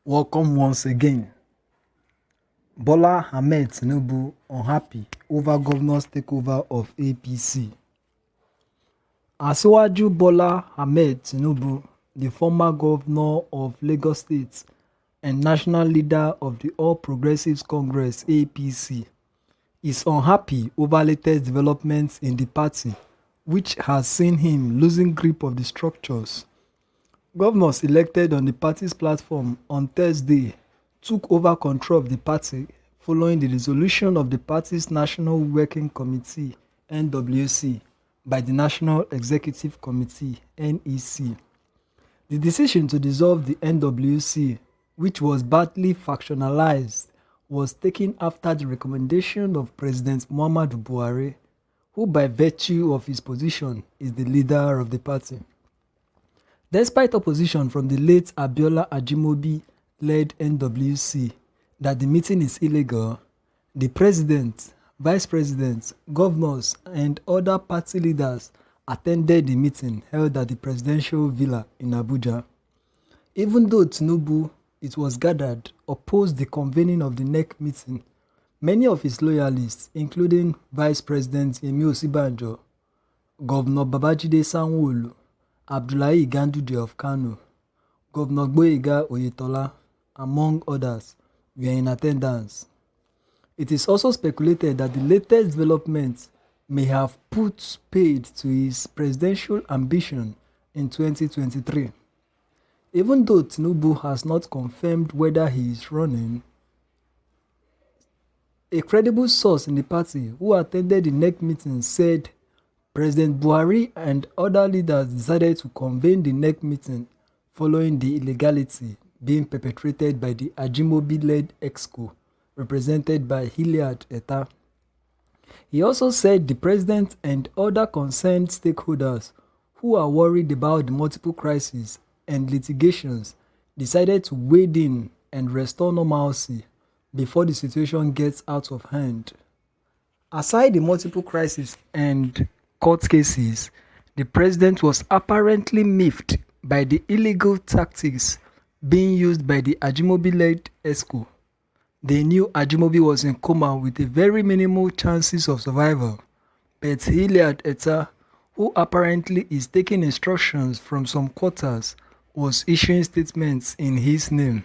Welcome once again. Bola Ahmed Tinubu unhappy over governor's takeover of APC. Asiwaju Bola Ahmed Tinubu, the former governor of Lagos State and national leader of the All Progressives Congress (APC), is unhappy over latest developments in the party, which has seen him losing grip of the structures. Governors elected on the party's platform on Thursday took over control of the party following the dissolution of the party's National Working Committee (NWC) by the National Executive Committee (NEC). The decision to dissolve the NWC, which was badly factionalized, was taken after the recommendation of President Muhammadu Buhari, who by virtue of his position is the leader of the party. Despite opposition from the late Abiola Ajimobi-led NWC that the meeting is illegal, the president, vice president, governors, and other party leaders attended the meeting held at the presidential villa in Abuja. Even though Tinubu, it was gathered, opposed the convening of the NEC meeting, many of his loyalists, including Vice President Yemi Osinbajo, Governor Babajide Sanwo-Olu, Abdullahi Ganduje of Kano, Governor Gboyega Oyetola, among others, were in attendance. It is also speculated that the latest developments may have put spade to his presidential ambition in 2023. Even though Tinubu has not confirmed whether he is running, a credible source in the party who attended the NEC meeting said President Buhari and other leaders decided to convene the NEC meeting following the illegality being perpetrated by the Ajimobi-led EXCO, represented by Hilliard Etta. He also said the president and other concerned stakeholders who are worried about the multiple crises and litigations decided to wade in and restore normalcy before the situation gets out of hand. Aside the multiple crises and court cases, the president was apparently miffed by the illegal tactics being used by the Ajimobi-led EXCO. They knew Ajimobi was in coma with a very minimal chances of survival, but Hilliard Etta, who apparently is taking instructions from some quarters, was issuing statements in his name.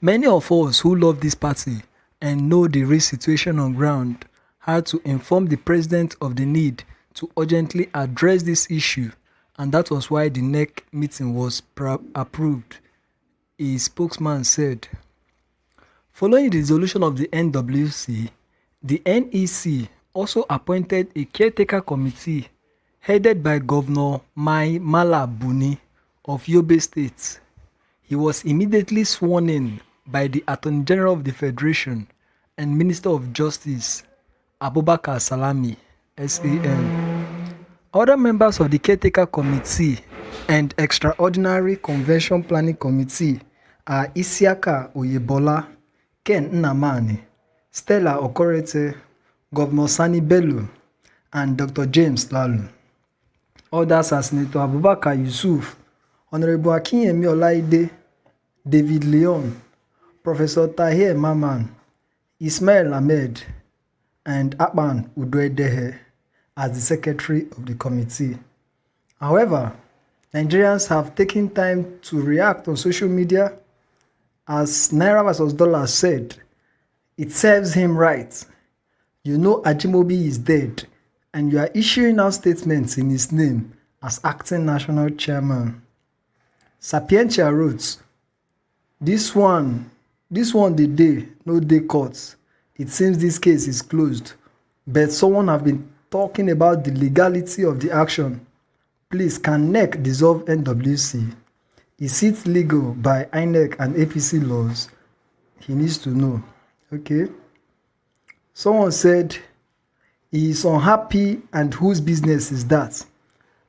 Many of us who love this party and know the real situation on ground had to inform the president of the need to urgently address this issue, and that was why the NEC meeting was approved, a spokesman said. Following the dissolution of the NWC, the NEC also appointed a caretaker committee headed by Governor Mai Mala Buni of Yobe State. He was immediately sworn in by the Attorney General of the Federation and Minister of Justice, Abubakar Salami, SAN. Other members of the Caretaker Committee and Extraordinary Convention Planning Committee are Isiaka Oyebola, Ken Nnamani, Stella Okorete, Governor Sani Bello, and Dr. James Lalu. Others are Senator Abubakar Yusuf, Honorable Akinyemi Olaide, David Leon, Professor Tahir Maman, Ismail Ahmed, and Akpan Udoedehe as the secretary of the committee. However, Nigerians have taken time to react on social media. As Naira vs. Dollar said, it serves him right. You know Ajimobi is dead, and you are issuing out statements in his name as acting national chairman. Sapientia wrote, This one the day, no day courts. It seems this case is closed, but someone have been talking about the legality of the action. Please, can NEC dissolve NWC? Is it legal by INEC and APC laws? He needs to know. Okay. Someone said he is unhappy, and whose business is that?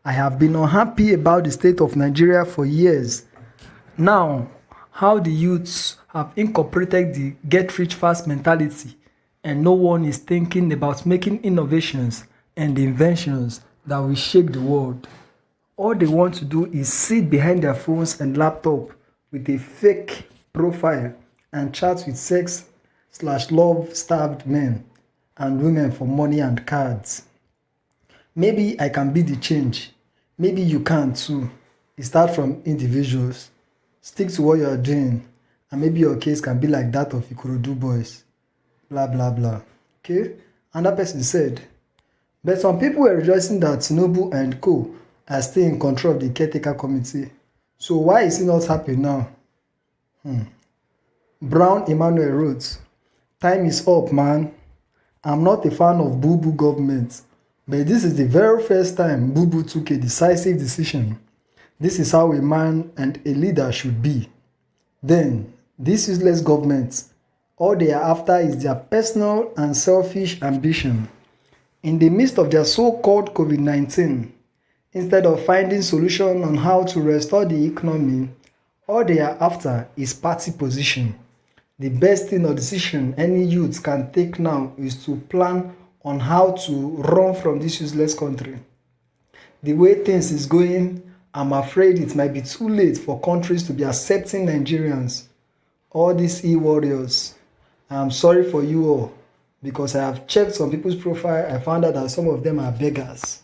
I have been unhappy about the state of Nigeria for years. Now, how the youths have incorporated the get-rich-fast mentality, and no one is thinking about making innovations and inventions that will shake the world. All they want to do is sit behind their phones and laptop with a fake profile and chats with sex/love-starved men and women for money and cards. Maybe I can be the change. Maybe you can too. It starts from individuals. Stick to what you are doing, and maybe your case can be like that of Ikorodu boys. Blah blah blah. Okay? Another person said, but some people were rejoicing that Tinubu and co are still in control of the caretaker committee. So why is it not happening now? Brown Emmanuel wrote, time is up, man. I'm not a fan of boo-boo government, but this is the very first time boo-boo took a decisive decision. This is how a man and a leader should be. Then, this useless government, all they are after is their personal and selfish ambition. In the midst of their so-called COVID-19, instead of finding solution on how to restore the economy, all they are after is party position. The best thing or decision any youth can take now is to plan on how to run from this useless country. The way things is going, I'm afraid it might be too late for countries to be accepting Nigerians. All these e-warriors, I'm sorry for you all, because I have checked some people's profile. I found out that some of them are beggars.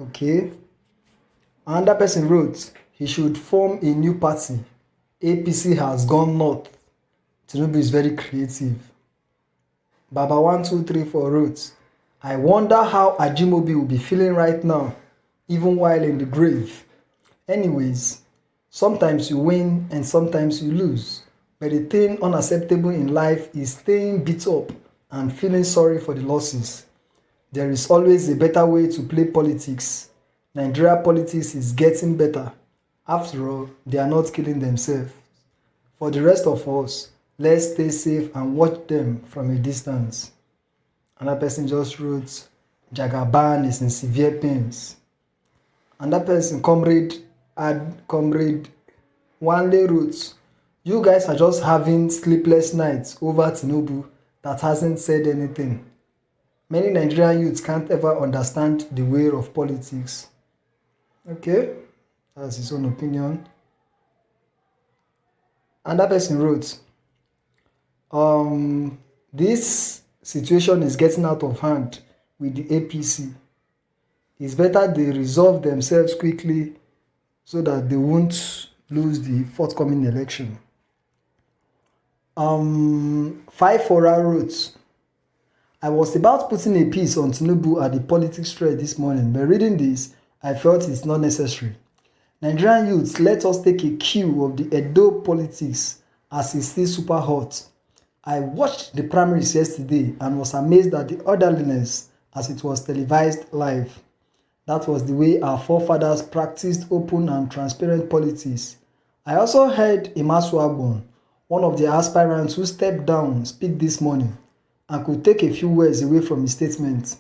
Okay. Another person wrote, he should form a new party. APC has gone north. Tinubu is very creative. Baba1234 wrote, I wonder how Ajimobi will be feeling right now, even while in the grave. Anyways, sometimes you win and sometimes you lose. But the thing unacceptable in life is staying beat up and feeling sorry for the losses. There is always a better way to play politics. Nigeria politics is getting better. After all, they are not killing themselves. For the rest of us, let's stay safe and watch them from a distance. Another person just wrote, Jagaban is in severe pains. Another person, comrade Wanle wrote, you guys are just having sleepless nights over Tinubu that hasn't said anything. Many Nigerian youths can't ever understand the way of politics. Okay, that's his own opinion. Another person wrote, this situation is getting out of hand with the APC. It's better they resolve themselves quickly so that they won't lose the forthcoming election. 5-4 wrote, I was about putting a piece on Tinubu at the politics thread this morning, but reading this, I felt it's not necessary. Nigerian youths, let us take a cue of the Edo politics as it's still super hot. I watched the primaries yesterday and was amazed at the orderliness as it was televised live. That was the way our forefathers practiced open and transparent politics. I also heard Imasu Agbon, one of the aspirants who stepped down, speak this morning and could take a few words away from his statement.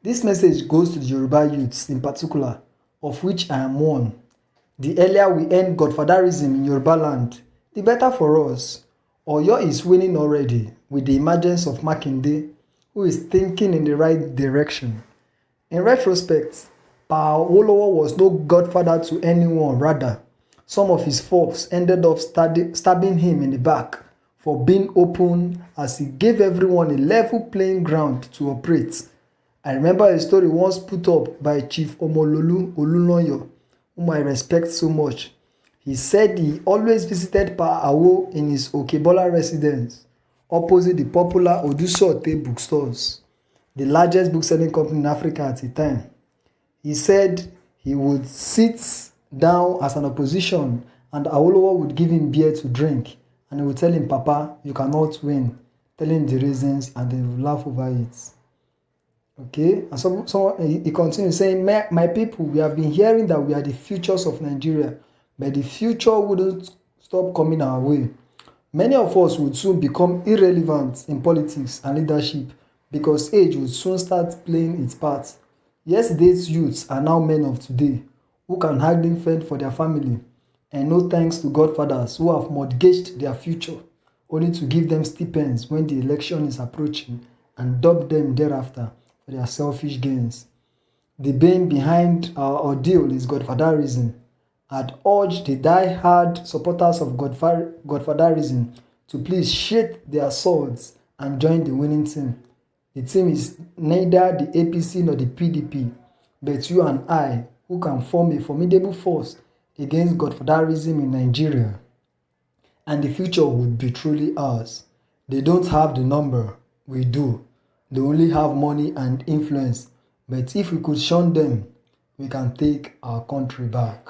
This message goes to the Yoruba youths in particular, of which I am one. The earlier we end godfatherism in Yoruba land, the better for us. Oyo is winning already with the emergence of Makinde, who is thinking in the right direction. In retrospect, Pa Awolowo was no godfather to anyone, rather, some of his folks ended up stabbing him in the back for being open as he gave everyone a level playing ground to operate. I remember a story once put up by Chief Omololu Olunoyo, whom I respect so much. He said he always visited Pa Awo in his Okebola residence, opposite the popular Odusote bookstores, the largest book-selling company in Africa at the time. He said he would sit down as an opposition and Awolowo would give him beer to drink and he would tell him, Papa, you cannot win, tell him the reasons and they will laugh over it. Okay, and so he continues saying, my people, we have been hearing that we are the futures of Nigeria, but the future wouldn't stop coming our way. Many of us would soon become irrelevant in politics and leadership because age would soon start playing its part. Yesterday's youths are now men of today, who can hardly fend for their family, and no thanks to godfathers who have mortgaged their future, only to give them stipends when the election is approaching and dub them thereafter for their selfish gains. The bane behind our ordeal is godfatherism, had urged the die-hard supporters of Godfatherism to please sheath their swords and join the winning team. The team is neither the APC nor the PDP, but you and I, who can form a formidable force against Godfatherism in Nigeria. And the future would be truly ours. They don't have the number, we do. They only have money and influence. But if we could shun them, we can take our country back.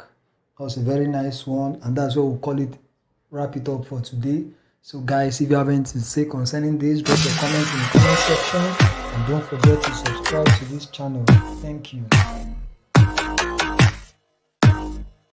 That was a very nice one, and that's what we'll call it, wrap it up for today. So guys, if you have anything to say concerning this, drop your comments in the comment section, and don't forget to subscribe to this channel. Thank you.